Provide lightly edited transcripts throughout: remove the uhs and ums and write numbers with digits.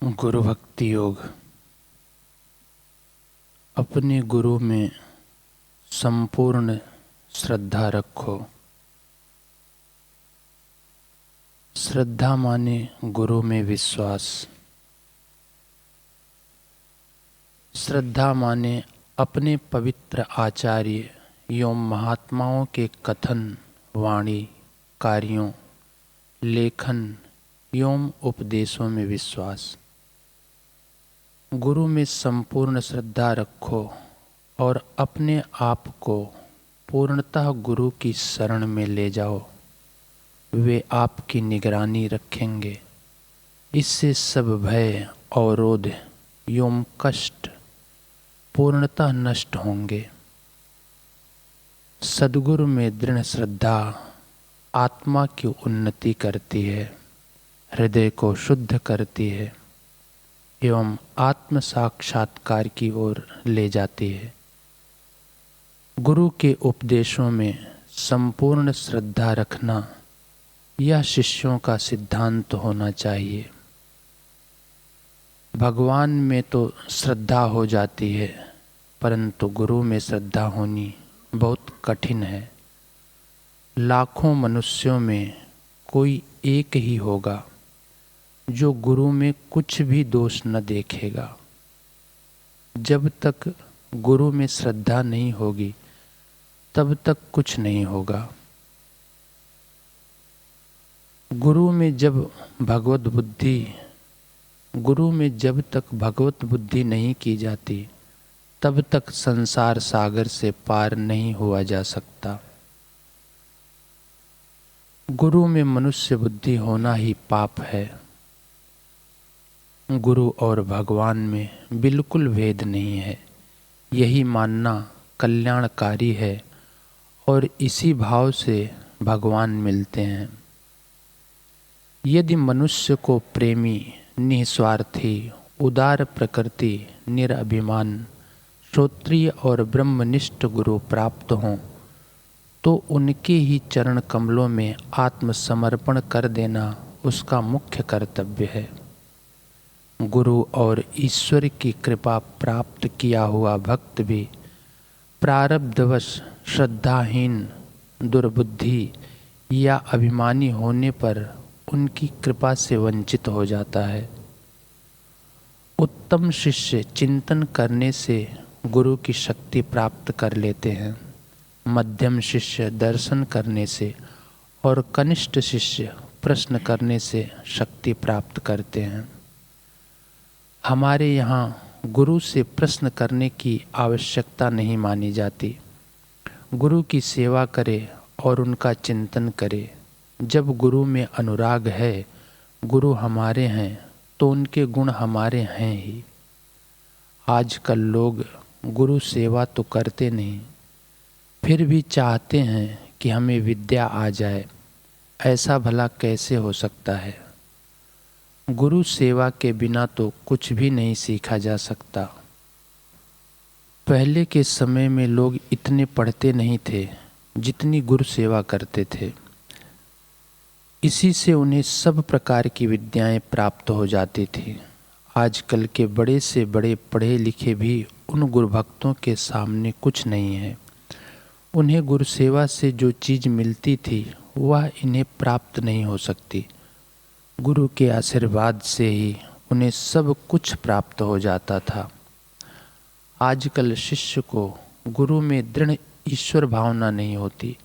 गुरु भक्ति योग। अपने गुरु में संपूर्ण श्रद्धा रखो। श्रद्धा माने गुरु में विश्वास। श्रद्धा माने अपने पवित्र आचार्य एवं महात्माओं के कथन, वाणी, कार्यों, लेखन एवं उपदेशों में विश्वास। गुरु में संपूर्ण श्रद्धा रखो और अपने आप को पूर्णतः गुरु की शरण में ले जाओ। वे आपकी निगरानी रखेंगे। इससे सब भय, अवरोध एवं कष्ट पूर्णतः नष्ट होंगे। सद्गुरु में दृढ़ श्रद्धा आत्मा की उन्नति करती है, हृदय को शुद्ध करती है एवं आत्म साक्षात्कार की ओर ले जाती है। गुरु के उपदेशों में संपूर्ण श्रद्धा रखना यह शिष्यों का सिद्धांत होना चाहिए। भगवान में तो श्रद्धा हो जाती है, परंतु गुरु में श्रद्धा होनी बहुत कठिन है। लाखों मनुष्यों में कोई एक ही होगा जो गुरु में कुछ भी दोष न देखेगा। जब तक गुरु में श्रद्धा नहीं होगी तब तक कुछ नहीं होगा। गुरु में जब तक भगवत बुद्धि नहीं की जाती तब तक संसार सागर से पार नहीं हुआ जा सकता। गुरु में मनुष्य बुद्धि होना ही पाप है। गुरु और भगवान में बिल्कुल भेद नहीं है। यही मानना कल्याणकारी है और इसी भाव से भगवान मिलते हैं। यदि मनुष्य को प्रेमी, निस्वार्थी, उदार प्रकृति, निरअभिमान, श्रोत्रिय और ब्रह्मनिष्ठ गुरु प्राप्त हों तो उनके ही चरण कमलों में आत्मसमर्पण कर देना उसका मुख्य कर्तव्य है। गुरु और ईश्वर की कृपा प्राप्त किया हुआ भक्त भी प्रारब्धवश श्रद्धाहीन, दुर्बुद्धि या अभिमानी होने पर उनकी कृपा से वंचित हो जाता है। उत्तम शिष्य चिंतन करने से गुरु की शक्ति प्राप्त कर लेते हैं। मध्यम शिष्य दर्शन करने से और कनिष्ठ शिष्य प्रश्न करने से शक्ति प्राप्त करते हैं। हमारे यहाँ गुरु से प्रश्न करने की आवश्यकता नहीं मानी जाती। गुरु की सेवा करे और उनका चिंतन करे। जब गुरु में अनुराग है, गुरु हमारे हैं तो उनके गुण हमारे हैं ही। आजकल लोग गुरु सेवा तो करते नहीं, फिर भी चाहते हैं कि हमें विद्या आ जाए। ऐसा भला कैसे हो सकता है? गुरु सेवा के बिना तो कुछ भी नहीं सीखा जा सकता। पहले के समय में लोग इतने पढ़ते नहीं थे जितनी गुरु सेवा करते थे। इसी से उन्हें सब प्रकार की विद्याएं प्राप्त हो जाती थी। आजकल के बड़े से बड़े पढ़े लिखे भी उन गुरु भक्तों के सामने कुछ नहीं है। उन्हें गुरु सेवा से जो चीज़ मिलती थी वह इन्हें प्राप्त नहीं हो सकती। गुरु के आशीर्वाद से ही उन्हें सब कुछ प्राप्त हो जाता था। आजकल शिष्य को गुरु में दृढ़ ईश्वर भावना नहीं होती।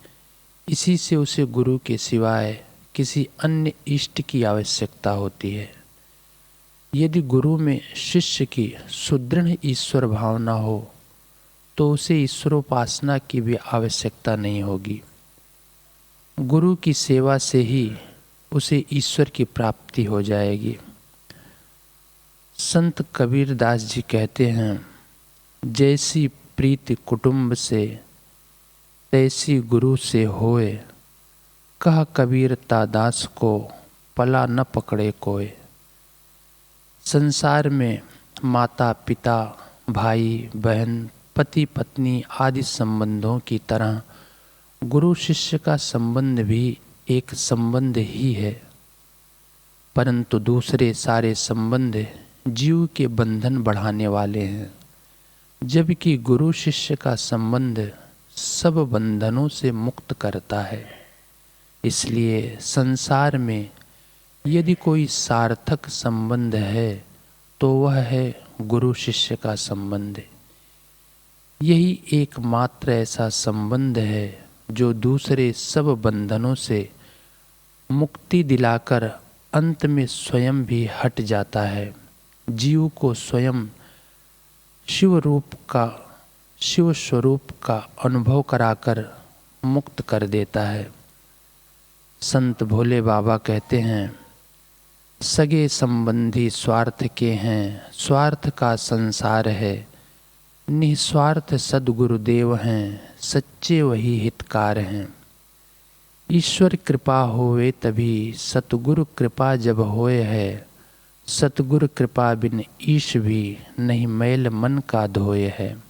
इसी से उसे गुरु के सिवाय किसी अन्य इष्ट की आवश्यकता होती है। यदि गुरु में शिष्य की सुदृढ़ ईश्वर भावना हो तो उसे ईश्वरोपासना की भी आवश्यकता नहीं होगी। गुरु की सेवा से ही उसे ईश्वर की प्राप्ति हो जाएगी। संत कबीर दास जी कहते हैं, जैसी प्रीति कुटुंब से तैसी गुरु से होए, कह कबीर दास को पला न पकड़े कोय। संसार में माता पिता, भाई बहन, पति पत्नी आदि संबंधों की तरह गुरु शिष्य का संबंध भी एक संबंध ही है, परंतु दूसरे सारे संबंध जीव के बंधन बढ़ाने वाले हैं, जबकि गुरु शिष्य का संबंध सब बंधनों से मुक्त करता है। इसलिए संसार में यदि कोई सार्थक संबंध है तो वह है गुरु शिष्य का संबंध। यही एकमात्र ऐसा संबंध है जो दूसरे सब बंधनों से मुक्ति दिलाकर अंत में स्वयं भी हट जाता है। जीव को स्वयं शिव स्वरूप का अनुभव कराकर मुक्त कर देता है। संत भोले बाबा कहते हैं, सगे संबंधी स्वार्थ के हैं, स्वार्थ का संसार है, निस्वार्थ सद्गुरुदेव हैं, सच्चे वही हितकार हैं। ईश्वर कृपा होवे तभी, सतगुरु कृपा जब होए है, सतगुरु कृपा बिन ईश भी नहीं मैल मन का धोए है।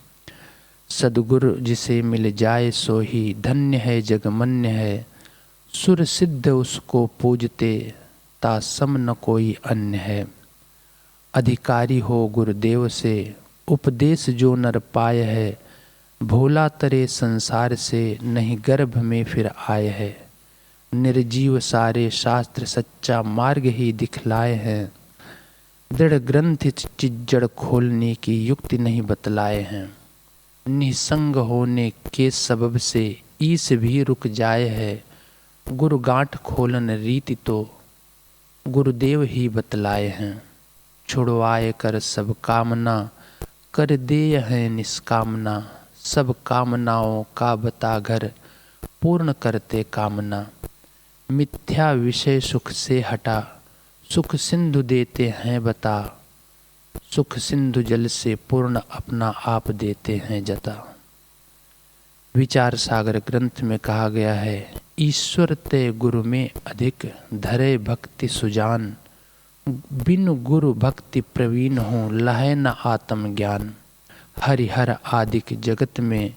सद्गुरु जिसे मिल जाए सो ही धन्य है, जगमन्य है, सुर सिद्ध उसको पूजते ता सम न कोई अन्य है। अधिकारी हो गुरुदेव से उपदेश जो नर पाए है, भोला तरे संसार से नहीं गर्भ में फिर आए है। निर्जीव सारे शास्त्र सच्चा मार्ग ही दिखलाए हैं, दृढ़ ग्रंथ चिज्जड़ खोलने की युक्ति नहीं बतलाए हैं। निसंग होने के सबब से ईस भी रुक जाए है, गुरु गांठ खोलन रीति तो गुरुदेव ही बतलाए हैं। छुड़वाए कर सब कामना, कर दे है निष्कामना, सब कामनाओं का बता घर पूर्ण करते कामना। मिथ्या विषय सुख से हटा, सुख सिंधु देते हैं बता, सुख सिंधु जल से पूर्ण अपना आप देते हैं जता। विचार सागर ग्रंथ में कहा गया है, ईश्वर ते गुरु में अधिक, धरे भक्ति सुजान, बिन गुरु भक्ति प्रवीण हो लहे न आत्म ज्ञान। हरिहर आदिक जगत में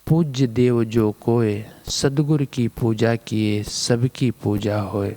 पूज्य देव जो कोय, सद्गुरु की पूजा किए सबकी पूजा होए।